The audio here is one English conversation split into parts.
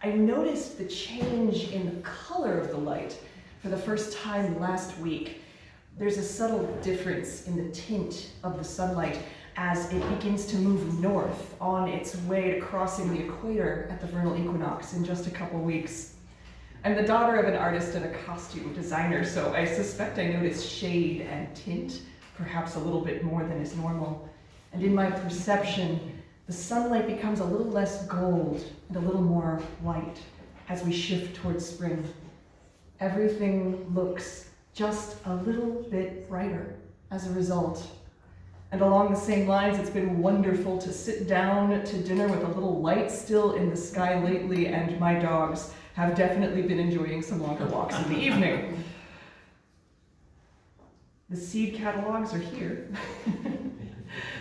I noticed the change in the color of the light for the first time last week. There's a subtle difference in the tint of the sunlight as it begins to move north on its way to crossing the equator at the vernal equinox in just a couple weeks. I'm the daughter of an artist and a costume designer, so I suspect I notice shade and tint, perhaps a little bit more than is normal. And in my perception, the sunlight becomes a little less gold and a little more white as we shift towards spring. Everything looks just a little bit brighter as a result. And along the same lines, it's been wonderful to sit down to dinner with a little light still in the sky lately, and my dogs have definitely been enjoying some longer walks in the evening. The seed catalogs are here.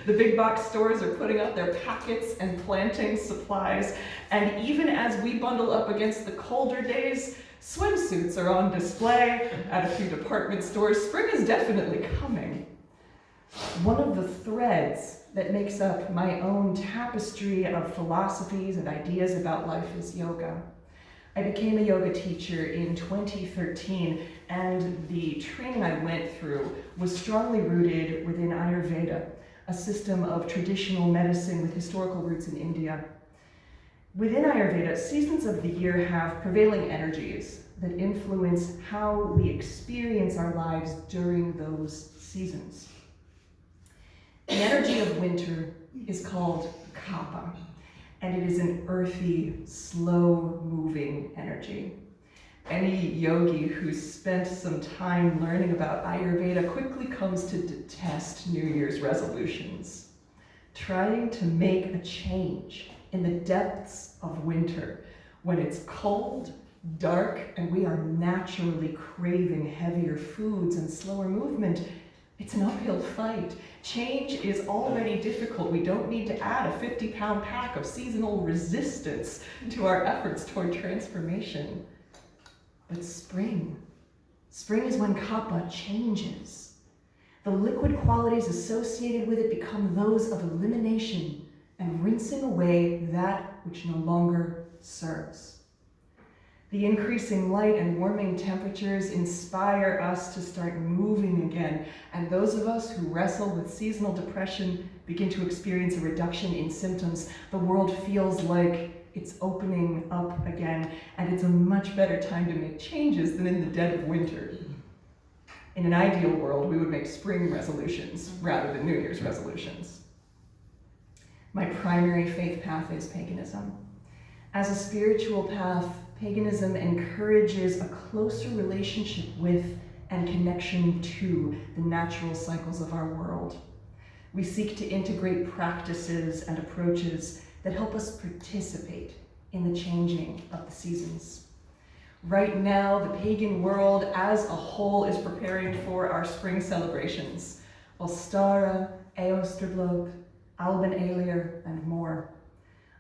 The big box stores are putting out their packets and planting supplies, and even as we bundle up against the colder days, swimsuits are on display at a few department stores. Spring is definitely coming. One of the threads that makes up my own tapestry of philosophies and ideas about life is yoga. I became a yoga teacher in 2013, and the training I went through was strongly rooted within Ayurveda, a system of traditional medicine with historical roots in India. Within Ayurveda, seasons of the year have prevailing energies that influence how we experience our lives during those seasons. The energy of winter is called kapha, and it is an earthy, slow-moving energy. Any yogi who's spent some time learning about Ayurveda quickly comes to detest New Year's resolutions. Trying to make a change in the depths of winter, when it's cold, dark, and we are naturally craving heavier foods and slower movement, it's an uphill fight. Change is already difficult. We don't need to add a 50-pound pack of seasonal resistance to our efforts toward transformation. But spring is when kapha changes. The liquid qualities associated with it become those of elimination and rinsing away that which no longer serves. The increasing light and warming temperatures inspire us to start moving again, and those of us who wrestle with seasonal depression begin to experience a reduction in symptoms. The world feels like it's opening up again, and it's a much better time to make changes than in the dead of winter. In an ideal world, we would make spring resolutions rather than New Year's resolutions. My primary faith path is paganism. As a spiritual path, paganism encourages a closer relationship with and connection to the natural cycles of our world. We seek to integrate practices and approaches that help us participate in the changing of the seasons. Right now, the pagan world as a whole is preparing for our spring celebrations. Ostara, Eosterblot, Alban Elir, and more.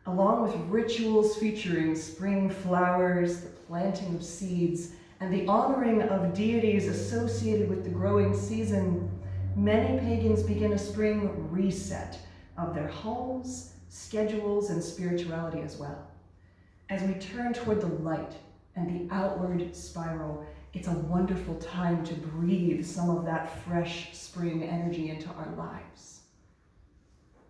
Along with rituals featuring spring flowers, the planting of seeds, and the honoring of deities associated with the growing season, many pagans begin a spring reset of their homes, schedules, and spirituality as well. As we turn toward the light and the outward spiral, it's a wonderful time to breathe some of that fresh spring energy into our lives.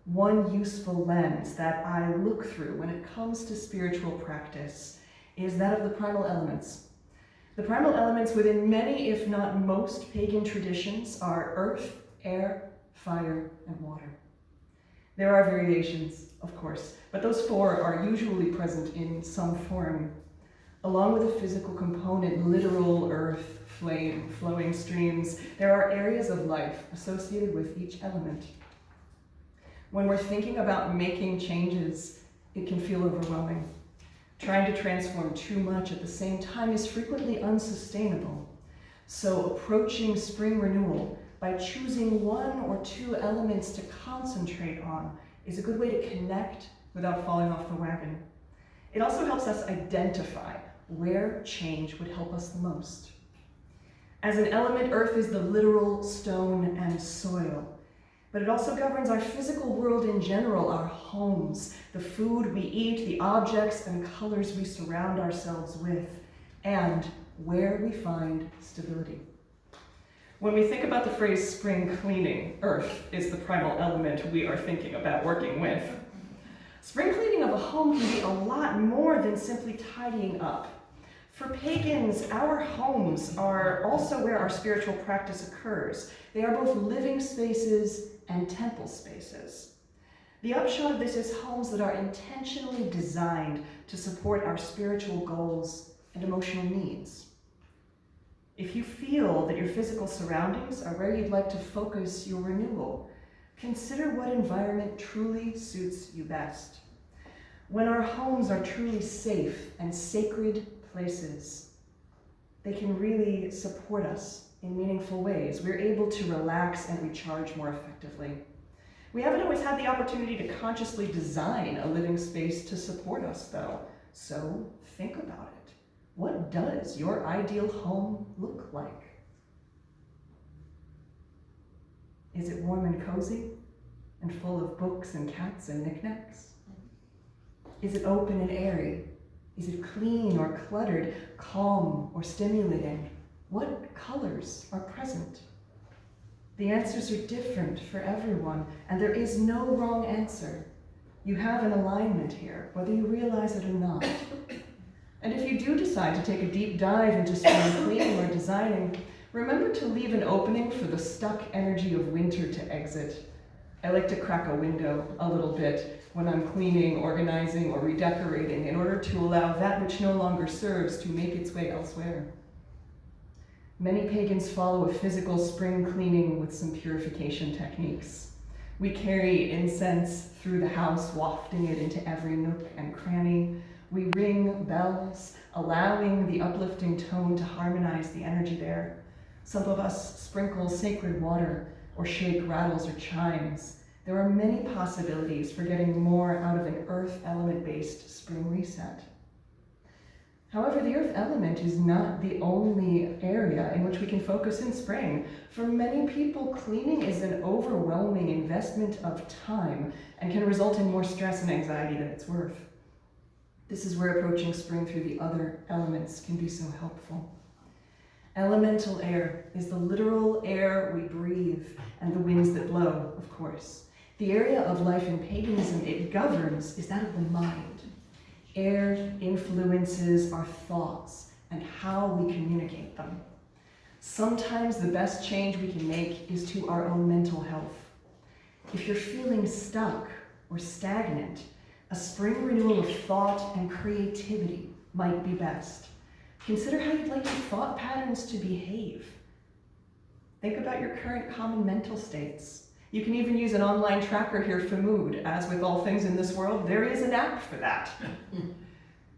One useful lens that I look through when it comes to spiritual practice is that of the primal elements. The primal elements within many, if not most, pagan traditions are earth, air, fire, and water. There are variations, of course, but those four are usually present in some form. Along with a physical component, literal earth, flame, flowing streams, there are areas of life associated with each element. When we're thinking about making changes, it can feel overwhelming. Trying to transform too much at the same time is frequently unsustainable. So approaching spring renewal by choosing one or two elements to concentrate on is a good way to connect without falling off the wagon. It also helps us identify where change would help us the most. As an element, earth is the literal stone and soil. but it also governs our physical world in general, our homes, the food we eat, the objects and colors we surround ourselves with, and where we find stability. When we think about the phrase spring cleaning, earth is the primal element we are thinking about working with. Spring cleaning of a home can be a lot more than simply tidying up. For pagans, our homes are also where our spiritual practice occurs. They are both living spaces and temple spaces. The upshot of this is homes that are intentionally designed to support our spiritual goals and emotional needs. If you feel that your physical surroundings are where you'd like to focus your renewal, consider what environment truly suits you best. When our homes are truly safe and sacred places, they can really support us in meaningful ways. We're able to relax and recharge more effectively. We haven't always had the opportunity to consciously design a living space to support us, though. So think about it. What does your ideal home look like? Is it warm and cozy and full of books and cats and knickknacks? Is it open and airy? Is it clean or cluttered, calm or stimulating? What colors are present? The answers are different for everyone, and there is no wrong answer. You have an alignment here, whether you realize it or not. And if you do decide to take a deep dive into spring cleaning or designing, remember to leave an opening for the stuck energy of winter to exit. I like to crack a window a little bit when I'm cleaning, organizing, or redecorating in order to allow that which no longer serves to make its way elsewhere. Many pagans follow a physical spring cleaning with some purification techniques. We carry incense through the house, wafting it into every nook and cranny. We ring bells, allowing the uplifting tone to harmonize the energy there. Some of us sprinkle sacred water or shake rattles or chimes. There are many possibilities for getting more out of an earth element-based spring reset. However, the earth element is not the only area in which we can focus in spring. For many people, cleaning is an overwhelming investment of time and can result in more stress and anxiety than it's worth. This is where approaching spring through the other elements can be so helpful. Elemental air is the literal air we breathe and the winds that blow, of course. The area of life in paganism it governs is that of the mind. Air influences our thoughts and how we communicate them. Sometimes the best change we can make is to our own mental health. If you're feeling stuck or stagnant, a spring renewal of thought and creativity might be best. Consider how you'd like your thought patterns to behave. Think about your current common mental states. You can even use an online tracker here for mood. As with all things in this world, there is an app for that.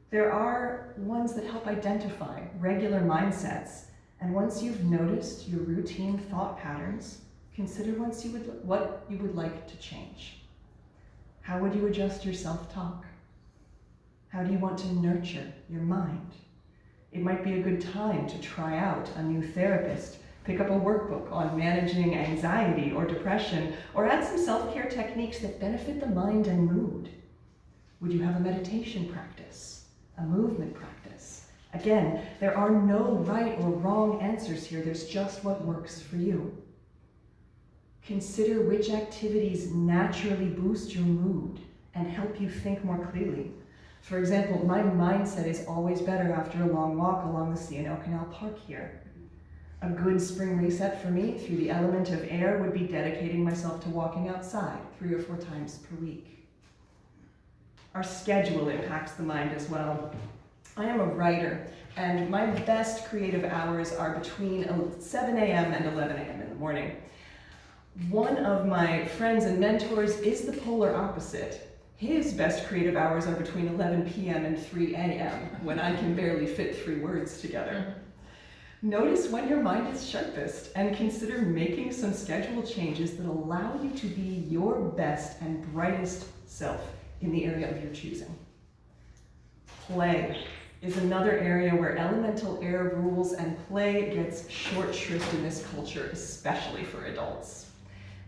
There are ones that help identify regular mindsets, and once you've noticed your routine thought patterns, consider what you would like to change. How would you adjust your self-talk? How do you want to nurture your mind? It might be a good time to try out a new therapist, pick up a workbook on managing anxiety or depression, or add some self-care techniques that benefit the mind and mood. Would you have a meditation practice, a movement practice? Again, there are no right or wrong answers here. There's just what works for you. Consider which activities naturally boost your mood and help you think more clearly. For example, my mindset is always better after a long walk along the C&L Canal Park here. A good spring reset for me through the element of air would be dedicating myself to walking outside 3 or 4 times per week. Our schedule impacts the mind as well. I am a writer, and my best creative hours are between 7 a.m. and 11 a.m. in the morning. One of my friends and mentors is the polar opposite. His best creative hours are between 11 p.m. and 3 a.m., when I can barely fit 3 words together. Notice when your mind is sharpest and consider making some schedule changes that allow you to be your best and brightest self in the area of your choosing. Play is another area where elemental air rules, and play gets short shrift in this culture, especially for adults.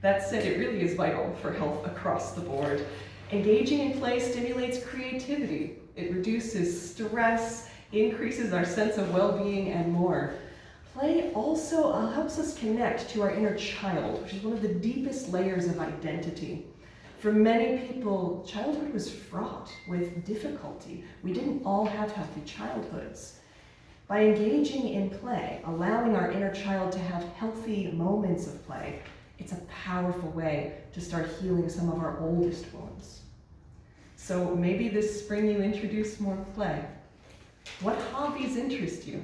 That said, it really is vital for health across the board. Engaging in play stimulates creativity. It reduces stress, increases our sense of well-being, and more. Play also helps us connect to our inner child, which is one of the deepest layers of identity. For many people, childhood was fraught with difficulty. We didn't all have healthy childhoods. By engaging in play, allowing our inner child to have healthy moments of play, it's a powerful way to start healing some of our oldest wounds. So maybe this spring you introduce more play. What hobbies interest you?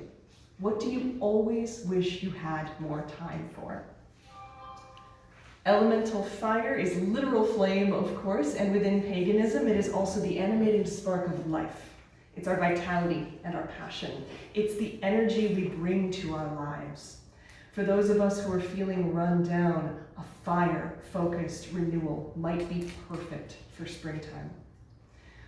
What do you always wish you had more time for? Elemental fire is literal flame, of course, and within paganism, it is also the animating spark of life. It's our vitality and our passion. It's the energy we bring to our lives. For those of us who are feeling run down, a fire-focused renewal might be perfect for springtime.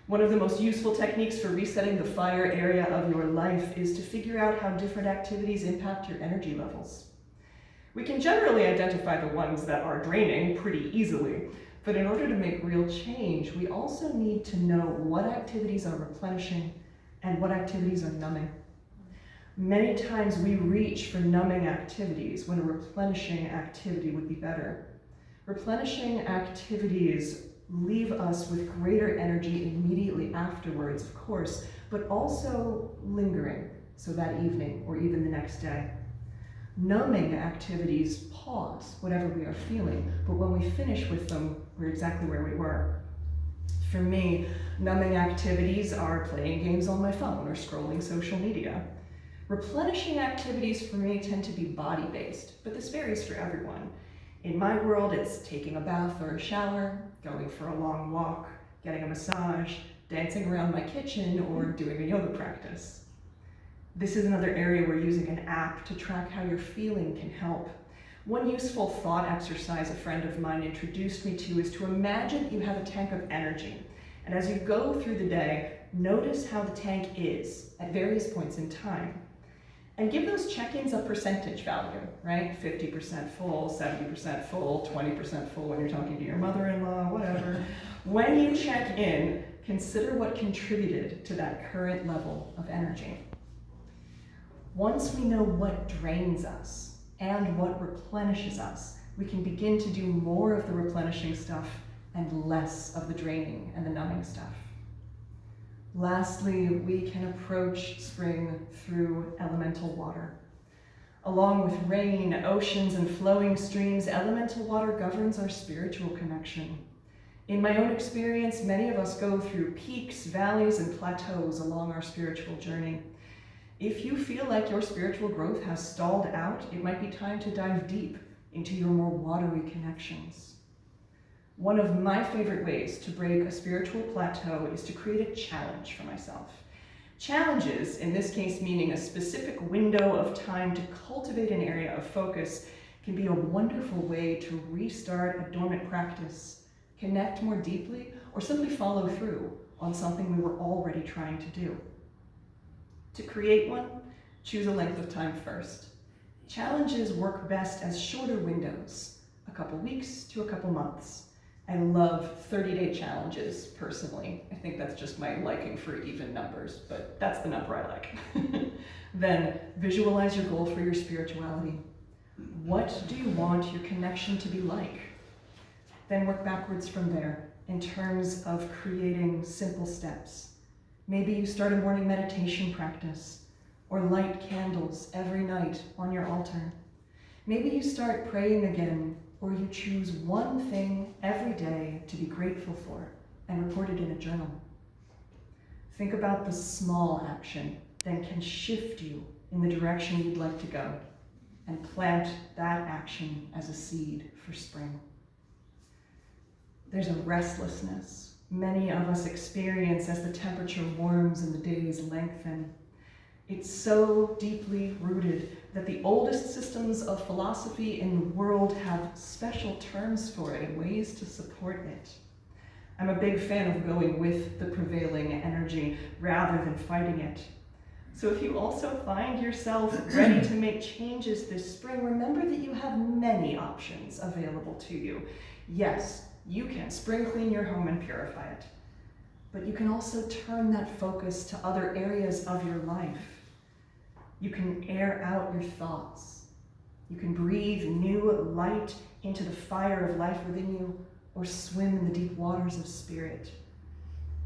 One of the most useful techniques for resetting the fire area of your life is to figure out how different activities impact your energy levels. We can generally identify the ones that are draining pretty easily, but in order to make real change, we also need to know what activities are replenishing and what activities are numbing. Many times we reach for numbing activities when a replenishing activity would be better. Replenishing activities leave us with greater energy immediately afterwards, of course, but also lingering, so that evening or even the next day. Numbing activities pause whatever we are feeling, but when we finish with them, we're exactly where we were. For me, numbing activities are playing games on my phone or scrolling social media. Replenishing activities for me tend to be body-based, but this varies for everyone. In my world, it's taking a bath or a shower, going for a long walk, getting a massage, dancing around my kitchen, or doing a yoga practice. This is another area where using an app to track how you're feeling can help. One useful thought exercise a friend of mine introduced me to is to imagine you have a tank of energy. And as you go through the day, notice how the tank is at various points in time. And give those check-ins a percentage value, right? 50% full, 70% full, 20% full when you're talking to your mother-in-law, whatever. When you check in, consider what contributed to that current level of energy. Once we know what drains us and what replenishes us, we can begin to do more of the replenishing stuff and less of the draining and the numbing stuff. Lastly, we can approach spring through elemental water. Along with rain, oceans, and flowing streams, elemental water governs our spiritual connection. In my own experience, many of us go through peaks, valleys, and plateaus along our spiritual journey. If you feel like your spiritual growth has stalled out, it might be time to dive deep into your more watery connections. One of my favorite ways to break a spiritual plateau is to create a challenge for myself. Challenges, in this case meaning a specific window of time to cultivate an area of focus, can be a wonderful way to restart a dormant practice, connect more deeply, or simply follow through on something we were already trying to do. To create one, choose a length of time first. Challenges work best as shorter windows, a couple weeks to a couple months. I love 30-day challenges, personally. I think that's just my liking for even numbers, but that's the number I like. Then visualize your goal for your spirituality. What do you want your connection to be like? Then work backwards from there in terms of creating simple steps. Maybe you start a morning meditation practice or light candles every night on your altar. Maybe you start praying again, or you choose one thing every day to be grateful for and report it in a journal. Think about the small action that can shift you in the direction you'd like to go, and plant that action as a seed for spring. There's a restlessness many of us experience as the temperature warms and the days lengthen. It's so deeply rooted that the oldest systems of philosophy in the world have special terms for it and ways to support it. I'm a big fan of going with the prevailing energy rather than fighting it. So if you also find yourself ready to make changes this spring, remember that you have many options available to you. Yes, you can spring clean your home and purify it, but you can also turn that focus to other areas of your life. You can air out your thoughts. You can breathe new light into the fire of life within you, or swim in the deep waters of spirit.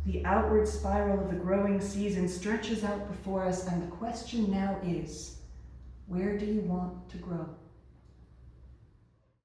The outward spiral of the growing season stretches out before us, and the question now is, where do you want to grow?